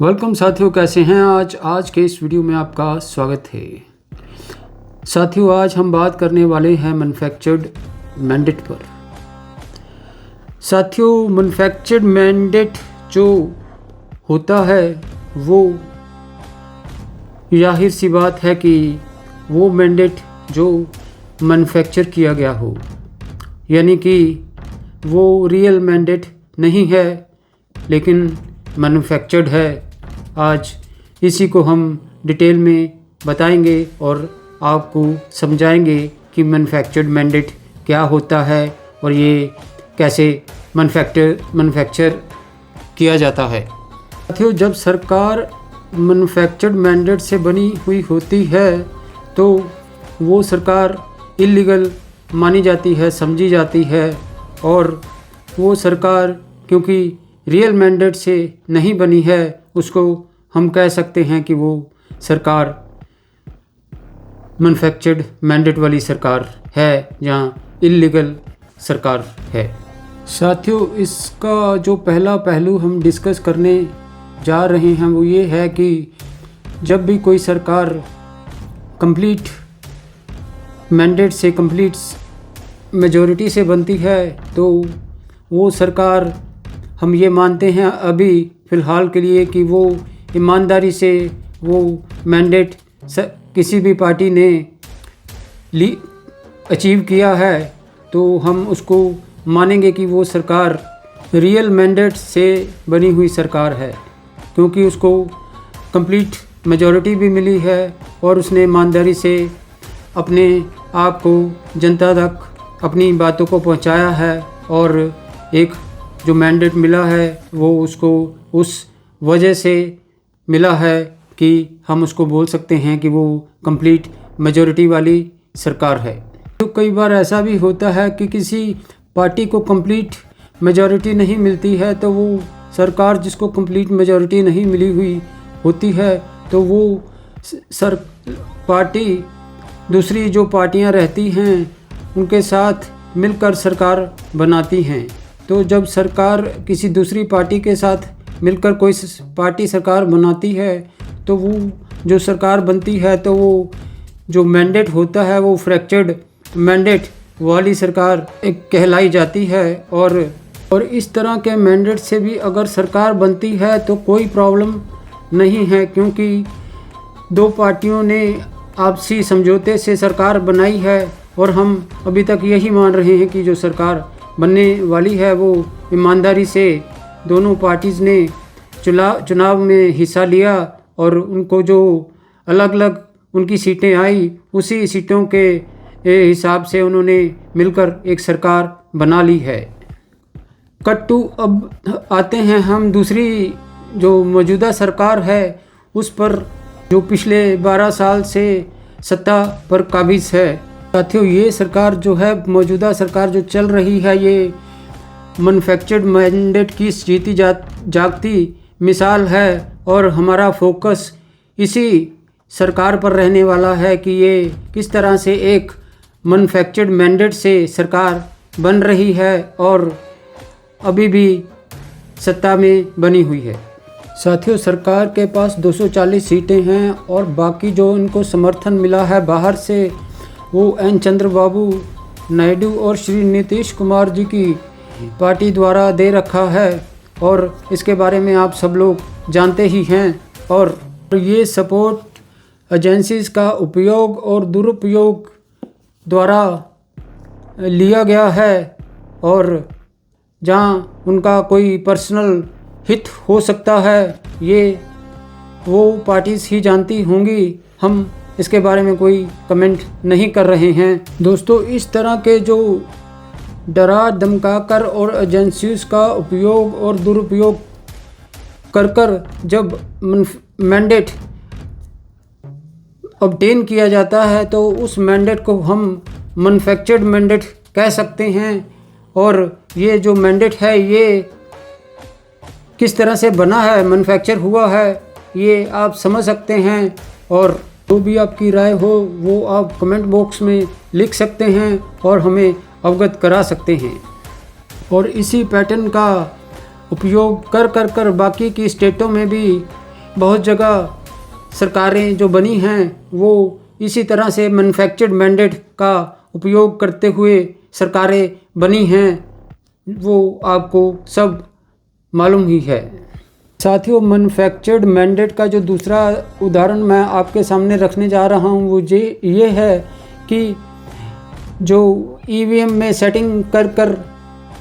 Welcome साथियों, कैसे हैं आज के इस वीडियो में आपका स्वागत है। साथियों, आज हम बात करने वाले हैं मैन्युफैक्चर्ड मैंडेट पर। साथियों, मैन्युफैक्चर्ड मैंडेट जो होता है वो जाहिर सी बात है कि वो मैंडेट जो मैन्युफैक्चर किया गया हो, यानी कि वो रियल मैंडेट नहीं है लेकिन मैन्युफैक्चर्ड है। आज इसी को हम डिटेल में बताएंगे और आपको समझाएंगे कि मैन्युफैक्चर क्या होता है और ये कैसे मैन्युफैक्चर किया जाता है। साथियों, जब सरकार मैन्युफैक्चर्ड मैंडेट से बनी हुई होती है तो वो सरकार इलीगल मानी जाती है, समझी जाती है, और वो सरकार क्योंकि रियल मैंडेट से नहीं बनी है, उसको हम कह सकते हैं कि वो सरकार मैन्युफैक्चर्ड मैंडेट वाली सरकार है, जहाँ इलीगल सरकार है। साथियों, इसका जो पहला पहलू हम डिस्कस करने जा रहे हैं वो ये है कि जब भी कोई सरकार कंप्लीट मैंडेट से, कंप्लीट मेजॉरिटी से बनती है तो वो सरकार, हम ये मानते हैं अभी फ़िलहाल के लिए, कि वो ईमानदारी से वो मैंडेट किसी भी पार्टी ने अचीव किया है तो हम उसको मानेंगे कि वो सरकार रियल मैंडेट से बनी हुई सरकार है, क्योंकि उसको कंप्लीट मेजॉरिटी भी मिली है और उसने ईमानदारी से अपने आप को जनता तक अपनी बातों को पहुंचाया है, और एक जो मैंडेट मिला है वो उसको उस वजह से मिला है कि हम उसको बोल सकते हैं कि वो कंप्लीट मेजॉरिटी वाली सरकार है। तो कई बार ऐसा भी होता है कि किसी पार्टी को कंप्लीट मेजॉरिटी नहीं मिलती है, तो वो सरकार जिसको कंप्लीट मेजॉरिटी नहीं मिली हुई होती है तो वो पार्टी दूसरी जो पार्टियां रहती हैं उनके साथ मिलकर सरकार बनाती हैं। तो जब सरकार किसी दूसरी पार्टी के साथ मिलकर कोई पार्टी सरकार बनाती है तो वो जो सरकार बनती है तो वो जो मैंडेट होता है वो फ्रैक्चर्ड मैंडेट वाली सरकार एक कहलाई जाती है। और इस तरह के मैंडेट से भी अगर सरकार बनती है तो कोई प्रॉब्लम नहीं है, क्योंकि दो पार्टियों ने आपसी समझौते से सरकार बनाई है और हम अभी तक यही मान रहे हैं कि जो सरकार बनने वाली है वो ईमानदारी से दोनों पार्टीज़ ने चुनाव में हिस्सा लिया और उनको जो अलग अलग उनकी सीटें आई उसी सीटों के हिसाब से उन्होंने मिलकर एक सरकार बना ली है। कट्टू अब आते हैं हम दूसरी जो मौजूदा सरकार है उस पर, जो पिछले 12 साल से सत्ता पर काबिज है। साथियों, ये सरकार जो है, मौजूदा सरकार जो चल रही है, ये मैन्युफैक्चर्ड मैंडेट की जीती जागती मिसाल है और हमारा फोकस इसी सरकार पर रहने वाला है कि ये किस तरह से एक मैन्युफैक्चर्ड मैंडेट से सरकार बन रही है और अभी भी सत्ता में बनी हुई है। साथियों, सरकार के पास 240 सीटें हैं और बाकी जो इनको समर्थन मिला है बाहर से वो एन चंद्रबाबू नायडू और श्री नीतीश कुमार जी की पार्टी द्वारा दे रखा है, और इसके बारे में आप सब लोग जानते ही हैं। और ये सपोर्ट एजेंसीज का उपयोग और दुरुपयोग द्वारा लिया गया है, और जहां उनका कोई पर्सनल हित हो सकता है ये वो पार्टीज ही जानती होंगी, हम इसके बारे में कोई कमेंट नहीं कर रहे हैं। दोस्तों, इस तरह के जो डरा धमकाकर और एजेंसीज का उपयोग और दुरुपयोग कर जब मैंडेट ऑब्टेन किया जाता है तो उस मैंडेट को हम मैन्युफैक्चर्ड मैंडेट कह सकते हैं। और ये जो मैंडेट है ये किस तरह से बना है, मैन्युफैक्चर हुआ है, ये आप समझ सकते हैं। और जो भी आपकी राय हो वो आप कमेंट बॉक्स में लिख सकते हैं और हमें अवगत करा सकते हैं। और इसी पैटर्न का उपयोग कर बाकी की स्टेटों में भी बहुत जगह सरकारें जो बनी हैं वो इसी तरह से मैन्युफैक्चर्ड मैंडेट का उपयोग करते हुए सरकारें बनी हैं, वो आपको सब मालूम ही है। साथियों, मैन्युफैक्चर्ड मैंडेट का जो दूसरा उदाहरण मैं आपके सामने रखने जा रहा हूँ वो ये है कि जो ईवीएम में सेटिंग कर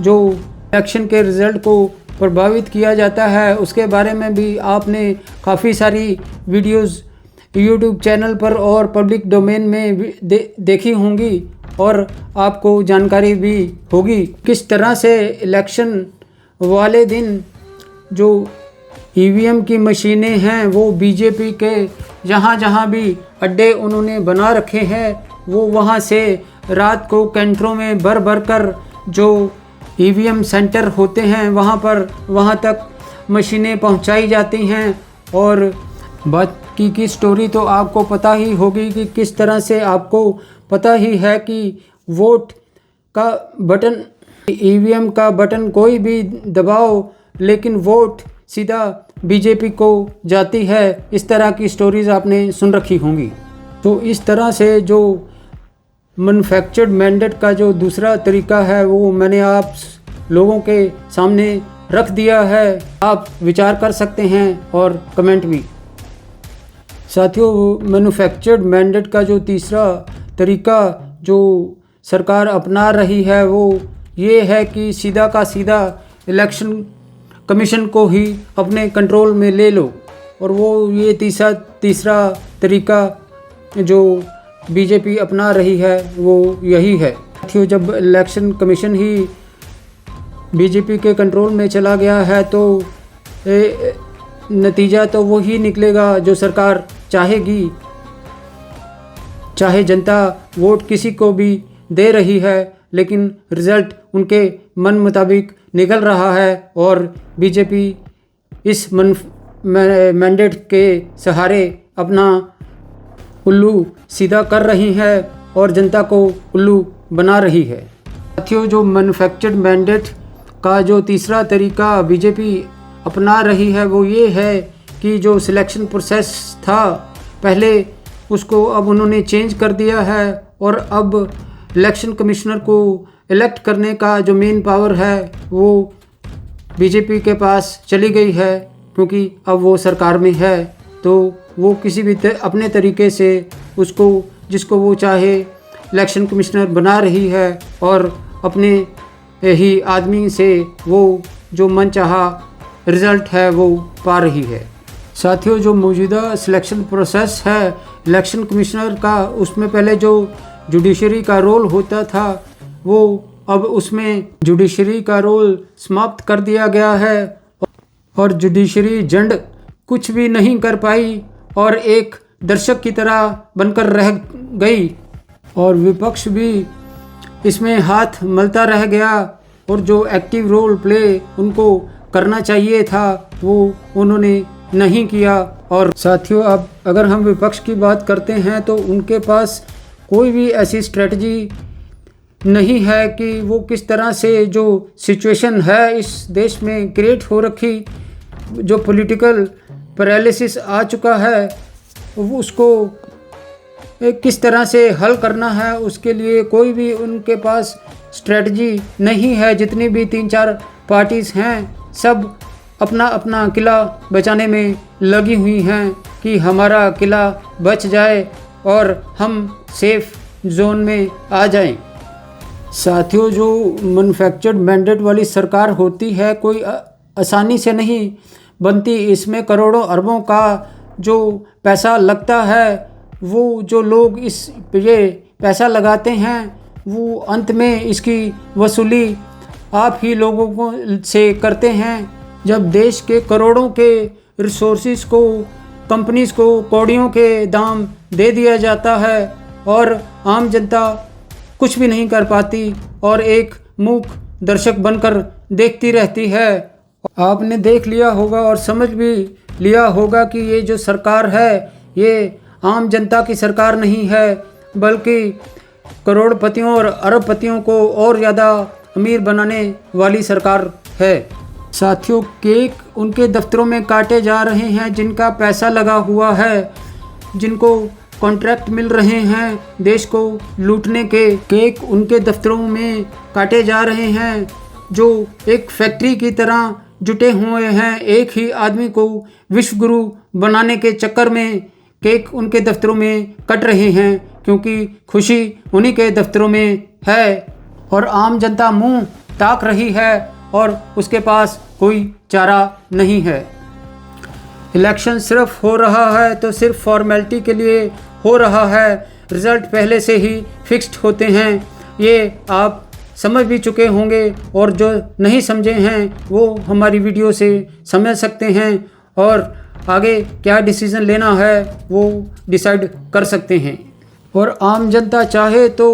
जो इलेक्शन के रिज़ल्ट को प्रभावित किया जाता है, उसके बारे में भी आपने काफ़ी सारी वीडियोस यूट्यूब चैनल पर और पब्लिक डोमेन में देखी होंगी और आपको जानकारी भी होगी किस तरह से इलेक्शन वाले दिन जो ईवीएम की मशीनें हैं वो बीजेपी के जहाँ भी अड्डे उन्होंने बना रखे हैं वो वहाँ से रात को कैंटरों में भर कर जो ईवीएम सेंटर होते हैं वहाँ तक मशीनें पहुँचाई जाती हैं। और बाकी की स्टोरी तो आपको पता ही होगी कि किस तरह से, आपको पता ही है कि वोट का बटन, ईवीएम का बटन कोई भी दबाओ लेकिन वोट सीधा बीजेपी को जाती है। इस तरह की स्टोरीज़ आपने सुन रखी होंगी। तो इस तरह से जो मैन्युफैक्चर्ड मैंडेट का जो दूसरा तरीका है वो मैंने आप लोगों के सामने रख दिया है। आप विचार कर सकते हैं और कमेंट भी। साथियों, मैन्युफैक्चर्ड मैंडेट का जो तीसरा तरीका जो सरकार अपना रही है वो ये है कि सीधा का सीधा इलेक्शन कमीशन को ही अपने कंट्रोल में ले लो। और वो ये तीसरा तरीका जो बीजेपी अपना रही है वो यही है। साथियों, जब इलेक्शन कमीशन ही बीजेपी के कंट्रोल में चला गया है तो नतीजा तो वो ही निकलेगा जो सरकार चाहेगी। चाहे जनता वोट किसी को भी दे रही है लेकिन रिज़ल्ट उनके मन मुताबिक निकल रहा है और बीजेपी इस मैंडेट के सहारे अपना उल्लू सीधा कर रही है और जनता को उल्लू बना रही है। साथियों, जो मैन्युफैक्चर्ड मैंडेट का जो तीसरा तरीका बीजेपी अपना रही है वो ये है कि जो सिलेक्शन प्रोसेस था पहले उसको अब उन्होंने चेंज कर दिया है और अब इलेक्शन कमिश्नर को इलेक्ट करने का जो मेन पावर है वो बीजेपी के पास चली गई है, क्योंकि अब वो सरकार में है तो वो किसी भी अपने तरीके से उसको जिसको वो चाहे इलेक्शन कमिश्नर बना रही है और अपने ही आदमी से वो जो मनचाहा रिज़ल्ट है वो पा रही है। साथियों, जो मौजूदा सिलेक्शन प्रोसेस है इलेक्शन कमिश्नर का, उसमें पहले जो जुडिशरी का रोल होता था वो अब उसमें जुडिशरी का रोल समाप्त कर दिया गया है और जुडिशरी जंड कुछ भी नहीं कर पाई और एक दर्शक की तरह बनकर रह गई और विपक्ष भी इसमें हाथ मलता रह गया और जो एक्टिव रोल प्ले उनको करना चाहिए था वो उन्होंने नहीं किया। और साथियों, अब अगर हम विपक्ष की बात करते हैं तो उनके पास कोई भी ऐसी स्ट्रेटजी नहीं है कि वो किस तरह से जो सिचुएशन है इस देश में क्रिएट हो रखी, जो पॉलिटिकल पैरालिसिस आ चुका है उसको किस तरह से हल करना है, उसके लिए कोई भी उनके पास स्ट्रेटजी नहीं है। जितनी भी 3-4 पार्टीज़ हैं सब अपना अपना किला बचाने में लगी हुई हैं कि हमारा किला बच जाए और हम सेफ जोन में आ जाएं। साथियों, जो मैन्युफैक्चर्ड मैंडेट वाली सरकार होती है कोई आसानी से नहीं बनती। इसमें करोड़ों अरबों का जो पैसा लगता है वो जो लोग इस ये पैसा लगाते हैं वो अंत में इसकी वसूली आप ही लोगों को से करते हैं। जब देश के करोड़ों के रिसोर्सेज को कंपनीज को कौड़ियों के दाम दे दिया जाता है और आम जनता कुछ भी नहीं कर पाती और एक मूक दर्शक बनकर देखती रहती है। आपने देख लिया होगा और समझ भी लिया होगा कि ये जो सरकार है ये आम जनता की सरकार नहीं है बल्कि करोड़पतियों और अरबपतियों को और ज़्यादा अमीर बनाने वाली सरकार है। साथियों, केक उनके दफ्तरों में काटे जा रहे हैं जिनका पैसा लगा हुआ है, जिनको कॉन्ट्रैक्ट मिल रहे हैं देश को लूटने के। केक उनके दफ्तरों में काटे जा रहे हैं जो एक फैक्ट्री की तरह जुटे हुए हैं एक ही आदमी को विश्व गुरु बनाने के चक्कर में। केक उनके दफ्तरों में कट रहे हैं क्योंकि खुशी उन्हीं के दफ्तरों में है और आम जनता मुंह ताक रही है और उसके पास कोई चारा नहीं है। इलेक्शन सिर्फ हो रहा है तो सिर्फ फॉर्मेलिटी के लिए हो रहा है, रिज़ल्ट पहले से ही फिक्स्ड होते हैं। ये आप समझ भी चुके होंगे और जो नहीं समझे हैं वो हमारी वीडियो से समझ सकते हैं और आगे क्या डिसीज़न लेना है वो डिसाइड कर सकते हैं। और आम जनता चाहे तो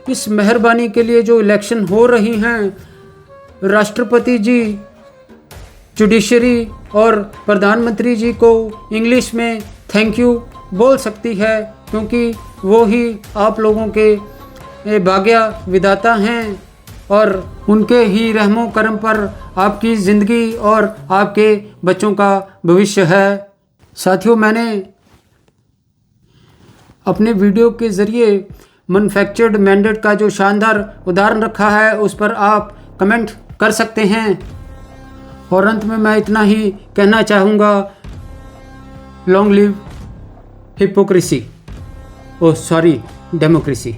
इस मेहरबानी के लिए जो इलेक्शन हो रही हैं, राष्ट्रपति जी, जुडिशरी और प्रधानमंत्री जी को इंग्लिश में थैंक यू बोल सकती है क्योंकि वो ही आप लोगों के भाग्य विधाता हैं और उनके ही रहमो करम पर आपकी ज़िंदगी और आपके बच्चों का भविष्य है। साथियों, मैंने अपने वीडियो के ज़रिए मैन्युफैक्चर्ड मैंडेट का जो शानदार उदाहरण रखा है उस पर आप कमेंट कर सकते हैं। और अंत में मैं इतना ही कहना चाहूँगा, लॉन्ग लिव हिपोक्रेसी, डेमोक्रेसी।